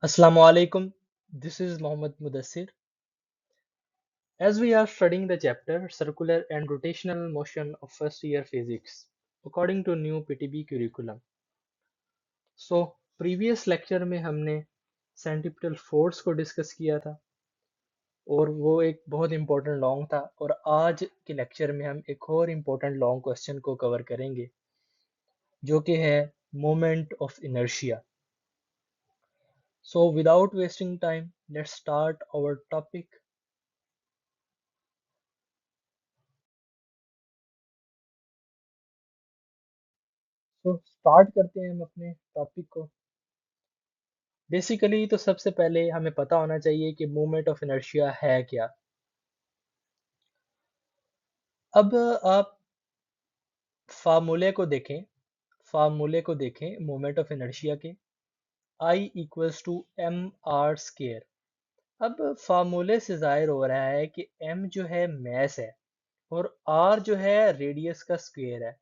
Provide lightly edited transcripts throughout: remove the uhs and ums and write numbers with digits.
Assalamu alaikum. This is Mohammed Mudassir. As we are studying the chapter Circular and Rotational Motion of First Year Physics according to new PTB curriculum. So, previous lecture में हमने centripetal force को discuss किया था और वो एक बहुत important long था और आज के लेक्चर में हम एक और इम्पोर्टेंट लॉन्ग क्वेश्चन को कवर करेंगे जो कि है moment of inertia. So, without wasting time, let's start our topic. तो स्टार्ट करते हैं हम अपने टॉपिक को. बेसिकली तो सबसे पहले हमें पता होना चाहिए कि मूवमेंट ऑफ इनर्शिया है क्या. अब आप फार्मूले को देखें मूवमेंट ऑफ इनर्शिया के. I equals to M R square. अब फार्मूले से जाहिर हो रहा है कि m जो है मैस है और r जो है रेडियस का स्क्वायर है.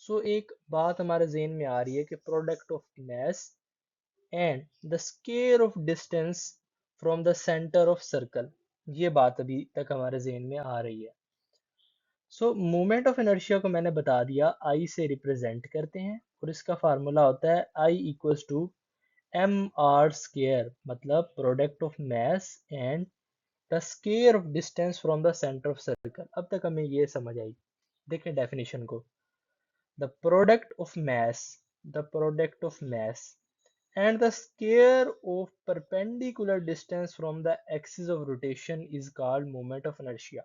सो एक बात हमारे जहन में आ रही है कि product of mass and the square of distance from the centre of circle. ये बात अभी तक हमारे जहन में आ रही है. सो मोमेंट ऑफ इनर्शिया को मैंने बता दिया आई से रिप्रेजेंट करते हैं और इसका फार्मूला होता है I equals to M R square, मतलब product of mass and the square of distance from the centre of circle. अब तक हमें ये समझ आई. देखें डेफिनेशन को. The product of mass the product of mass and the square of perpendicular distance from the axis of rotation is called moment of inertia.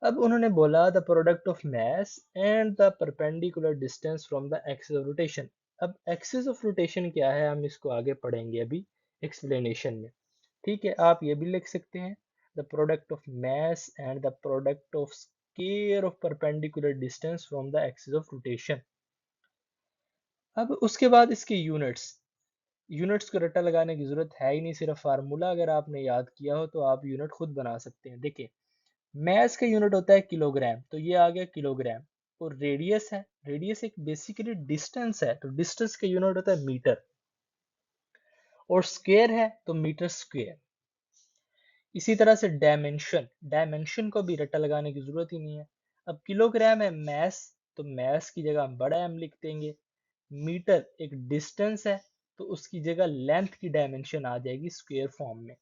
अब उन्होंने बोला the product of mass and the perpendicular distance from the axis of rotation. अब axis of rotation क्या है हम इसको आगे पढ़ेंगे अभी एक्सप्लेनेशन में. ठीक है, आप ये भी लिख सकते हैं the product of mass and the product of square of perpendicular distance from the axis of rotation. अब उसके बाद इसके यूनिट्स को रट्टा लगाने की जरूरत है ही नहीं. सिर्फ फार्मूला अगर आपने याद किया हो तो आप यूनिट खुद बना सकते हैं. देखिए, मैस का यूनिट होता है किलोग्राम, तो ये आ गया किलोग्राम. और रेडियस है, रेडियस एक बेसिकली डिस्टेंस है, तो डिस्टेंस का यूनिट होता है मीटर. और स्क्वायर है तो मीटर स्क्वायर. इसी तरह से डायमेंशन, डायमेंशन को भी रट्टा लगाने की जरूरत ही नहीं है. अब किलोग्राम है मैस, तो मैस की जगह हम बड़ा एम लिख देंगे. मीटर एक डिस्टेंस है तो उसकी जगह लेंथ की डायमेंशन आ जाएगी स्क्वायर फॉर्म में.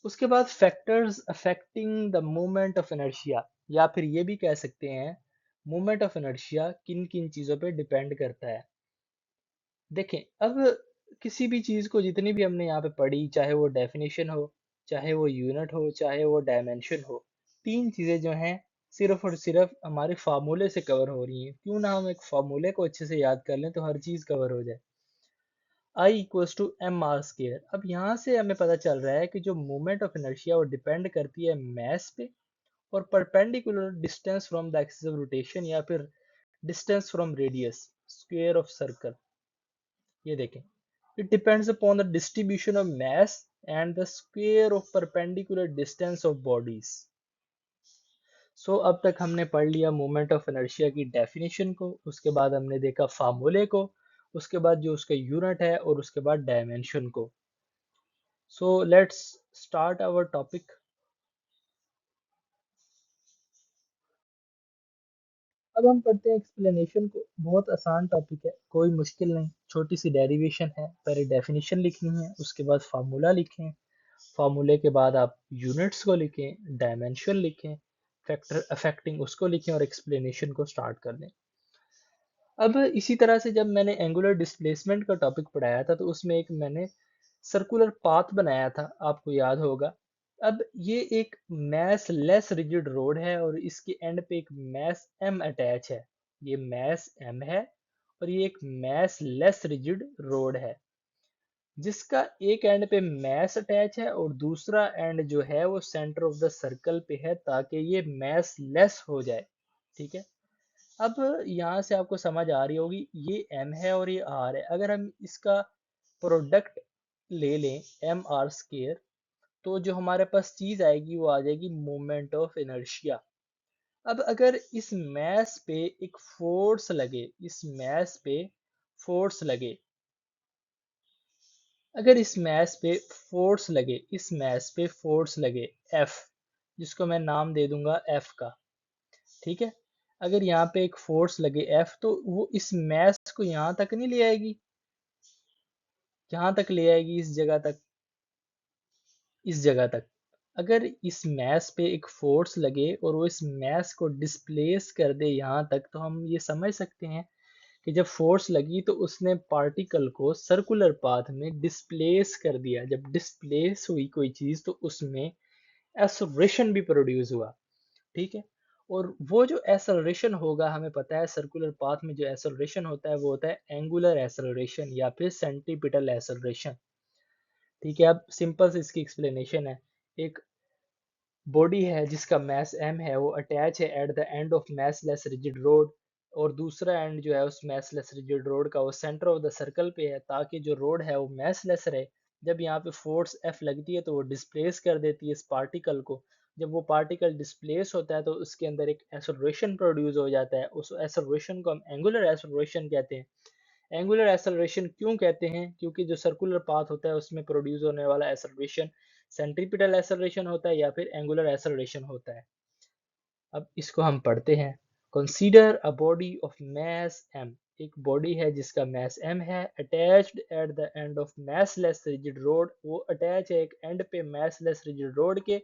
उसके बाद factors affecting the movement of inertia, या फिर ये भी कह सकते हैं मूवमेंट ऑफ इनर्शिया किन किन चीज़ों पे डिपेंड करता है. देखें, अब किसी भी चीज़ को जितनी भी हमने यहाँ पे पढ़ी, चाहे वो डेफिनेशन हो, चाहे वो यूनिट हो, चाहे वो डायमेंशन हो, तीन चीज़ें जो हैं सिर्फ और सिर्फ हमारे फार्मूले से कवर हो रही हैं. क्यों ना हम एक फार्मूले को अच्छे से याद कर लें तो हर चीज़ कवर हो जाए. I equals to M R square. अब यहाँ से हमें पता चल रहा है कि जो मूवमेंट ऑफ इनर्शिया वो डिपेंड करती है मैस पे और perpendicular distance from the axis of rotation, या फिर distance from radius square of circle. ये देखें, it depends upon the distribution of mass and the square of perpendicular distance of bodies. So अब तक हमने पढ़ लिया मोमेंट ऑफ इनर्शिया की डेफिनेशन को, उसके बाद हमने देखा फार्मूले को, उसके बाद जो उसका यूनिट है और उसके बाद डायमेंशन को. So let's start our topic. अब हम पढ़ते हैं एक्सप्लेनेशन को. बहुत आसान टॉपिक है, कोई मुश्किल नहीं. छोटी सी डेरिवेशन है, पहले डेफिनेशन लिखनी है, उसके बाद फार्मूला लिखें, फार्मूले के बाद आप यूनिट्स को लिखें, डायमेंशन लिखें, फैक्टर अफेक्टिंग उसको लिखें और एक्सप्लेनेशन को स्टार्ट कर दें. अब इसी तरह से जब मैंने एंगुलर डिस्प्लेसमेंट का टॉपिक पढ़ाया था तो उसमें एक मैंने सर्कुलर पाथ बनाया था, आपको याद होगा. अब ये एक मैस लेस रिजिड रोड है और इसके एंड पे एक मैस एम अटैच है. ये मैस एम है और ये एक मैस लेस रिजिड रोड है जिसका एक एंड पे मैस अटैच है और दूसरा एंड जो है वो सेंटर ऑफ द सर्कल पे है ताकि ये मैस लेस हो जाए. ठीक है. अब यहाँ से आपको समझ आ रही होगी ये m है और ये r है. अगर हम इसका प्रोडक्ट ले लें एम आर स्केयर, तो जो हमारे पास चीज आएगी वो आ जाएगी मोमेंट ऑफ इनर्शिया. अब अगर इस मैस पे एक फोर्स लगे, इस मैस पे फोर्स लगे, अगर इस मैस पे फोर्स लगे, इस मैस पे फोर्स लगे F, जिसको मैं नाम दे दूंगा F का, ठीक है। अगर यहाँ पे एक फोर्स लगे F तो वो इस मैस को यहाँ तक नहीं ले आएगी, यहाँ तक ले आएगी, इस जगह तक, इस जगह तक। अगर इस मैस पे एक फोर्स लगे और वो इस मैस को डिस्प्लेस कर दे यहाँ तक, तो हम ये समझ सकते हैं कि जब फोर्स लगी तो उसने पार्टिकल को सर्कुलर पाथ में डिस्प्लेस कर दिया। जब डिस्प्लेस हुई कोई चीज तो उसमें एक्सेलरेशन भी प्रोड्यूस हुआ, ठीक है। और वो जो एक्सेलरेशन होगा, हमें पता है सर्कुलर पाथ में जो एक्सेलरेशन होता है वो होता है एंगुलर एक्सेलरेशन या फिर सेंट्रीपिटल एक्सेलरेशन, ठीक है। अब सिंपल से इसकी एक्सप्लेनेशन है। एक बॉडी है जिसका मास m है, वो अटैच है at the end of massless rigid road, और दूसरा एंड जो है उस massless रिजिड रोड का वो सेंटर ऑफ द सर्कल पे है, ताकि जो रोड है वो massless रहे। जब यहाँ पे फोर्स F लगती है तो वो डिस्प्लेस कर देती है इस पार्टिकल को। जब वो पार्टिकल डिस्प्लेस होता है तो उसके अंदर एक एक्सेलरेशन प्रोड्यूस हो जाता है, उस एक्सेलरेशन को हम एंगुलर एक्सेलरेशन कहते हैं। एंगुलर एक्सेलरेशन क्यों कहते हैं? क्योंकि जो सर्कुलर पाथ होता है उसमें प्रोड्यूस होने वाला एक्सेलरेशन सेंट्रीपिटल एक्सेलरेशन होता है या फिर एंगुलर एक्सेलरेशन होता है। अब इसको हम पढ़ते हैं। Consider a body of mass m, एक बॉडी है जिसका मास m है, attached at the end of massless rigid road, वो अटैच है एक एंड पे massless रिजिड रोड के,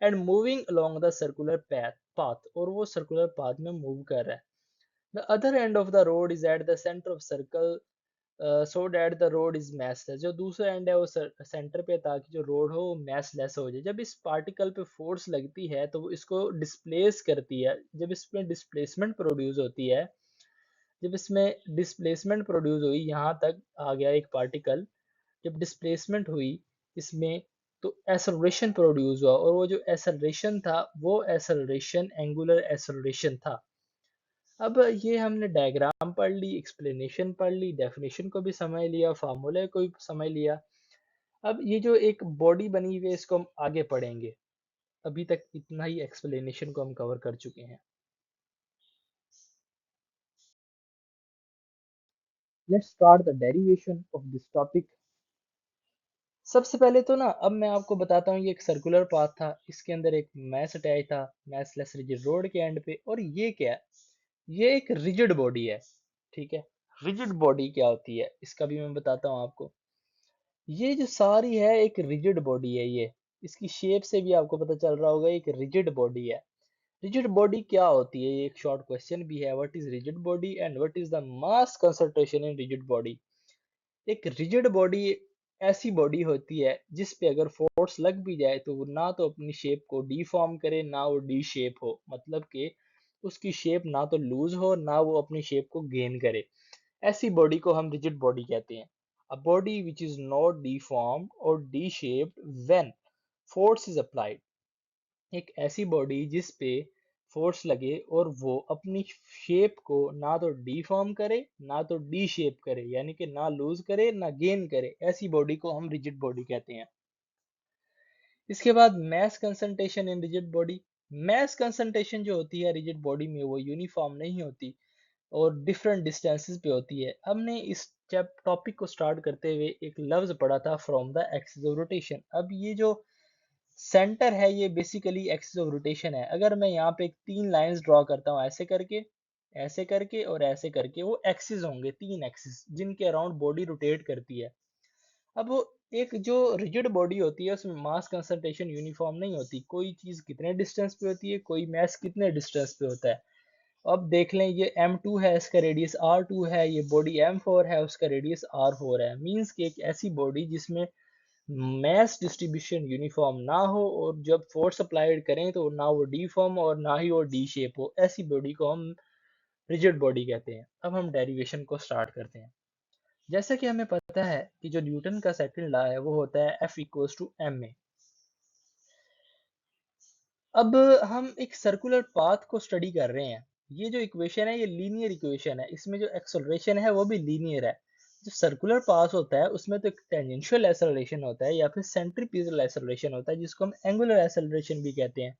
and moving along the circular path, और वो सर्कुलर पाथ में मूव कर रहा है। The other end of the road is at the center of circle, so that the road is massless। जो दूसरा एंड है वो सेंटर पे, ताकि जो रोड हो वो massless हो जाए। जब इस पार्टिकल पे फोर्स लगती है तो वो इसको डिस्प्लेस करती है। जब इसमें डिस्प्लेसमेंट प्रोड्यूस होती है, जब इसमें डिस्प्लेसमेंट प्रोड्यूस हुई, यहाँ तक आ गया एक पार्टिकल, जब डिस्प्लेसमेंट हुई इसमें, तो एसलरेशन प्रोड्यूस हुआ, और वो जो एसलरेशन था वो एसलरेशन एंगुलर एसलरेशन था। अब ये हमने डायग्राम पढ़ ली, एक्सप्लेनेशन पढ़ ली, डेफिनेशन को भी समझ लिया, फार्मूले को भी समझ लिया। अब ये जो एक बॉडी बनी हुई है इसको हम आगे पढ़ेंगे। अभी तक इतना ही एक्सप्लेनेशन को हम कवर कर चुके हैं। Let's start the derivation of this topic. सबसे पहले तो ना, अब मैं आपको बताता हूँ, ये एक सर्कुलर पाथ था, इसके अंदर एक मैस अटैच था मैसलेस रिजिड रोड के एंड पे, और ये क्या है? ये एक रिजिड बॉडी है, ठीक है। रिजिड बॉडी क्या होती है इसका भी मैं बताता हूँ आपको। ये जो सारी है एक रिजिड बॉडी है, ये इसकी शेप से भी आपको पता चल रहा होगा एक रिजिड बॉडी है। रिजिड बॉडी क्या होती है, ये एक शॉर्ट क्वेश्चन भी है। What is rigid body and what is the mass concentration in rigid body? एक रिजिड बॉडी ऐसी बॉडी होती है जिस पे अगर फोर्स लग भी जाए तो वो ना तो अपनी शेप को डीफॉर्म करे, ना वो डी शेप हो, मतलब कि उसकी शेप ना तो लूज हो ना वो अपनी शेप को गेन करे। ऐसी बॉडी को हम रिजिड बॉडी कहते हैं। A body which is not deformed और डी-shaped व्हेन फोर्स इज अप्लाइड, एक ऐसी बॉडी जिस पे फोर्स लगे और वो अपनी शेप को ना तो डीफॉर्म करे ना तो डी शेप करे, यानी कि ना लूज करे ना गेन करे, ऐसी बॉडी को हम रिजिड बॉडी कहते हैं। इसके बाद mass concentration in rigid body. Mass concentration जो होती है रिजिड बॉडी में वो यूनिफॉर्म नहीं होती और डिफरेंट डिस्टेंसेस पे होती है। हमने इस जब टॉपिक को स्टार्ट करते हुए एक लफ्ज पढ़ा था from the axis of rotation. अब ये जो सेंटर है ये बेसिकली एक्सिस ऑफ रोटेशन है। अगर मैं यहाँ पे एक तीन लाइंस ड्रॉ करता हूँ, ऐसे करके और ऐसे करके, वो एक्सिस होंगे, तीन एक्सिस जिनके अराउंड बॉडी रोटेट करती है। अब वो एक जो रिजिड बॉडी होती है उसमें मास कंसंट्रेशन यूनिफॉर्म नहीं होती, कोई चीज कितने डिस्टेंस पे होती है, कोई मास कितने डिस्टेंस पे होता है। अब देख लें, ये m2 है, इसका रेडियस r2 है, ये बॉडी m4 है, उसका रेडियस r4 है। मींस कि एक ऐसी बॉडी जिसमें मैस डिस्ट्रीब्यूशन यूनिफॉर्म ना हो और जब फोर्स अप्लाइड करें तो ना वो डी फॉर्म और ना ही वो डी शेप हो, ऐसी बॉडी को हम रिजिड बॉडी कहते हैं। अब हम डेरिवेशन को स्टार्ट करते हैं। जैसा कि हमें पता है कि जो न्यूटन का सेकंड लॉ है वो होता है F equals to M A. अब हम एक सर्कुलर पाथ को स्टडी कर रहे हैं। ये जो इक्वेशन है ये लीनियर इक्वेशन है, इसमें जो एक्सेलरेशन है वो भी लीनियर है। जो सर्कुलर पाथ होता है उसमें तो एक टेंजेंशियल एक्सेलरेशन होता है या फिर सेंट्रीपिटल एक्सेलरेशन होता है, जिसको हम एंगुलर एक्सेलरेशन भी कहते हैं।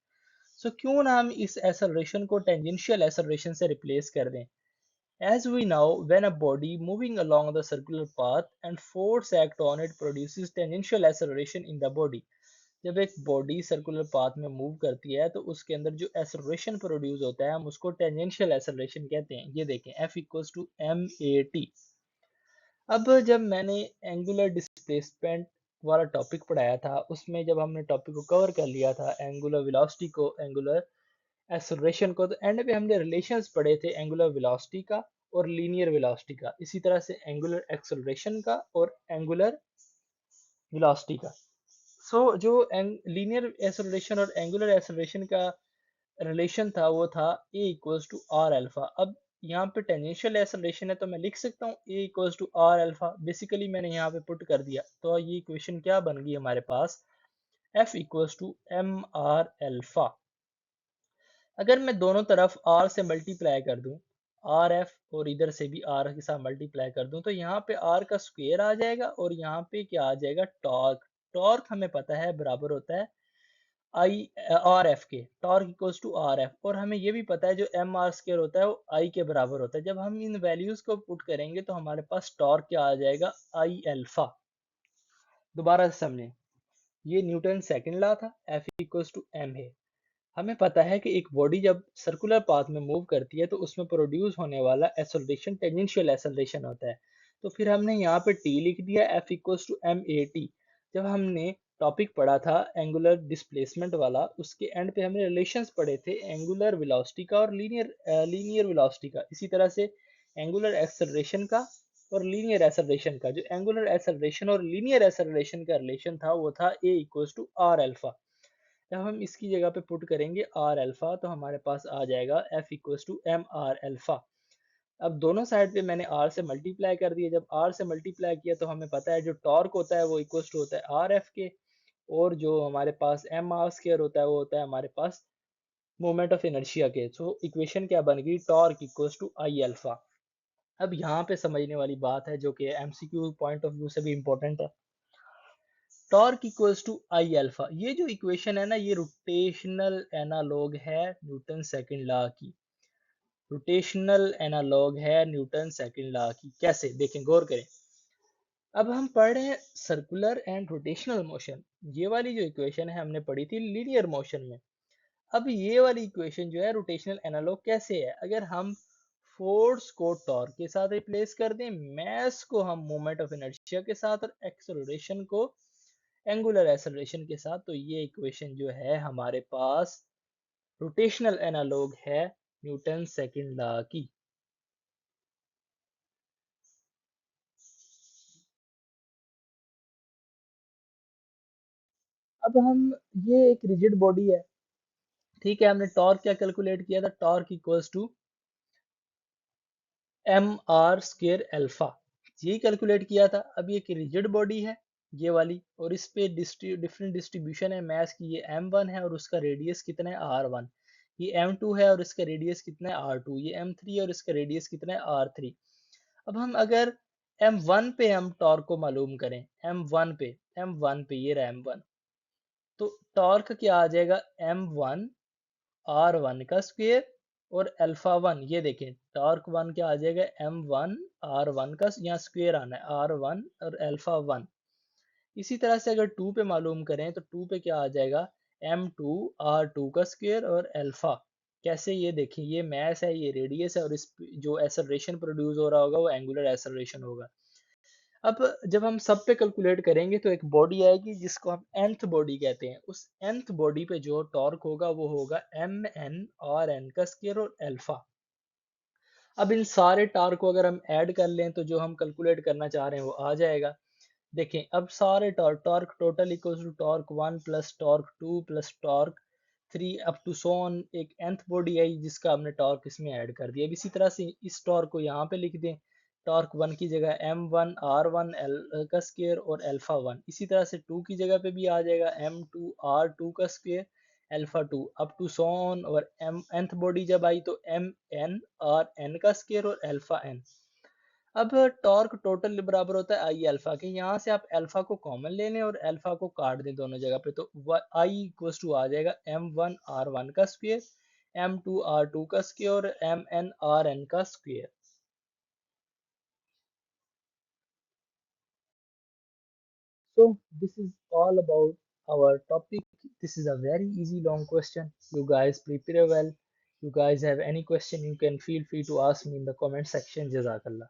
सो क्यों ना हम इस एक्सेलरेशन को टेंजेंशियल एक्सेलरेशन से रिप्लेस कर दें। As we know, when a body moving along the circular path and force act on it produces tangential acceleration in the body. जब एक बॉडी सर्कुलर पाथ में मूव करती है तो उसके अंदर जो एक्सेलरेशन प्रोड्यूस होता है हम उसको टेंजेंशियल एक्सेलरेशन कहते हैं। ये देखें F equals to M A T. अब जब मैंने एंगुलर डिस्प्लेसमेंट वाला टॉपिक पढ़ाया था उसमें जब हमने टॉपिक को कवर कर लिया था एंगुलर वेलोसिटी को, एंगुलर एक्सेलरेशन को, तो एंड पे हमने रिलेशंस पढ़े थे एंगुलर वेलोसिटी का और लीनियर वेलोसिटी का, इसी तरह से एंगुलर एक्सेलरेशन का और एंगुलर वेलोसिटी का। सो जो लीनियर एक्सेलरेशन और एंगुलर एक्सेलरेशन का रिलेशन था वो था ए इक्वल्स टू आर अल्फा। अब यहाँ पे टेंजेंशियल एक्सेलरेशन है तो मैं लिख सकता हूँ A equals to R alpha. Basically मैंने यहाँ पे पुट कर दिया तो ये इक्वेशन क्या बन गई हमारे पास, F equals to M R alpha. अगर मैं दोनों तरफ r से मल्टीप्लाई कर दूं, आर एफ और इधर से भी r के साथ मल्टीप्लाई कर दूं तो यहाँ पे r का स्क्वायर आ जाएगा और यहाँ पे क्या आ जाएगा, टॉर्क। टॉर्क हमें पता है बराबर होता है आई आर एफ के, torque equals to R F. और हमें ये भी पता है जो एम आर स्क्वायर होता है वो आई के बराबर होता है। जब हम इन वैल्यूज को पुट करेंगे तो हमारे पास टॉर्क क्या आ जाएगा, आई अल्फा। दोबारा से समझें, ये न्यूटन सेकंड लॉ था, एफ इक्वल्स टू एम है। हमें पता है कि एक बॉडी जब सर्कुलर पाथ में मूव करती है तो उसमें प्रोड्यूस होने वाला एक्सेलरेशन टेंजेंशियल एक्सेलरेशन होता है। तो फिर हमने यहाँ पे टी लिख दिया, F equals to M A T. जब हमने टॉपिक पढ़ा था एंगुलर डिस्प्लेसमेंट वाला उसके एंड पे हमने रिलेशंस पढ़े थे एंगुलर वेलोसिटी का और लीनियर वेलोसिटी का, इसी तरह से एंगुलर एक्सेलरेशन का और लीनियर एक्सेलरेशन का। जो एंगुलर एक्सेलरेशन और लीनियर एक्सेलरेशन का रिलेशन था वो था ए इक्वल्स टू आर अल्फा। जब हम इसकी जगह पे पुट करेंगे आर अल्फा तो हमारे पास आ जाएगा F equals to M R alpha. अब दोनों साइड पे मैंने आर से मल्टीप्लाई कर दिया। जब आर से मल्टीप्लाई किया तो हमें पता है जो टॉर्क होता है वो इक्वल्स टू होता है आर एफ के, और जो हमारे पास एम आर स्क्वायर होता है वो होता है हमारे पास मोमेंट ऑफ इनर्शिया के। सो इक्वेशन क्या बन गई, torque equals to I alpha. अब यहाँ पे समझने वाली बात है जो कि एमसीक्यू पॉइंट ऑफ व्यू से भी इंपॉर्टेंट है। Torque equals to I alpha, ये जो इक्वेशन है ना ये रोटेशनल एनालॉग है न्यूटन सेकंड लॉ की। रोटेशनल एनालॉग है न्यूटन सेकंड लॉ की। कैसे देखें, गौर करें। अब हम पढ़ रहे हैं सर्कुलर एंड रोटेशनल मोशन। ये वाली जो इक्वेशन है हमने पढ़ी थी लीनियर मोशन में। अब ये वाली इक्वेशन जो है रोटेशनल एनालॉग कैसे है, अगर हम फोर्स को टॉर्क के साथ रिप्लेस कर दें, मास को हम मोमेंट ऑफ इनर्शिया के साथ और एक्सेलरेशन को एंगुलर एक्सेलरेशन के साथ, तो ये इक्वेशन जो है हमारे पास रोटेशनल एनालॉग है न्यूटन सेकंड लॉ की। अब हम, ये एक रिजिड बॉडी है, ठीक है। हमने टॉर्क क्या कैलकुलेट किया था, torque equals to M R square alpha, ये कैलकुलेट किया था। अब ये एक रिजिड बॉडी है ये वाली, और इस पे डिफरेंट डिस्ट्रीब्यूशन है मास की। ये m1 है और उसका रेडियस कितना है r1। ये m2 है और इसका रेडियस कितना है r2। ये m3 है और इसका रेडियस कितना है r3। अब हम अगर m1 पे हम टॉर्क को मालूम करें, m1 पे ये रहा m1, तो टॉर्क क्या आ जाएगा, m1 r1 का स्क्वायर और अल्फा वन, ये देखें टॉर्क वन क्या आ जाएगा, m1 r1 का, यहाँ स्क्वायर आना है r1 और अल्फा वन। इसी तरह से अगर 2 पे मालूम करें तो 2 पे क्या आ जाएगा, m2 r2 का स्क्वायर और अल्फा। कैसे, ये देखिए ये मैस है ये रेडियस है और इस जो एक्सेलरेशन प्रोड्यूस हो रहा होगा वो एंगुलर एक्सेलरेशन होगा। अब जब हम सब पे कैलकुलेट करेंगे तो एक बॉडी आएगी जिसको हम nth बॉडी कहते हैं। उस nth बॉडी पे जो टॉर्क होगा वो होगा एम एन आर एन का स्क्वायर और अल्फा। अब इन सारे टॉर्क को अगर हम ऐड कर लें तो जो हम कैलकुलेट करना चाह रहे हैं वो आ जाएगा। देखें अब सारे torque, torque total equals to torque one plus torque two plus torque three up to so on. एक nth बॉडी आई जिसका हमने टॉर्क इसमें ऐड कर दिया। अब इसी तरह से इस टॉर्क को यहाँ पे लिख दें, टॉर्क वन की जगह m1 r1 का स्क्वायर और अल्फा वन। इसी तरह से टू की जगह पे भी आ जाएगा m2 r2 का square alpha two up to so on. और m nth बॉडी जब आई तो mn rn का स्क्वायर और अल्फा n। अब टॉर्क टोटल बराबर होता है आई अल्फा के। यहाँ से आप अल्फा को कॉमन ले लें और अल्फा को काट दें दोनों जगह पे, तो आई इक्वल्स टू आ जाएगा m1 r1 का स्क्वायर, m2 r2 का स्क्वायर और mn rn का square. So this is all about our topic. This is a very easy long question. You guys prepare well. You guys have any question, you can feel free to ask me in the comment section. Jazakallah.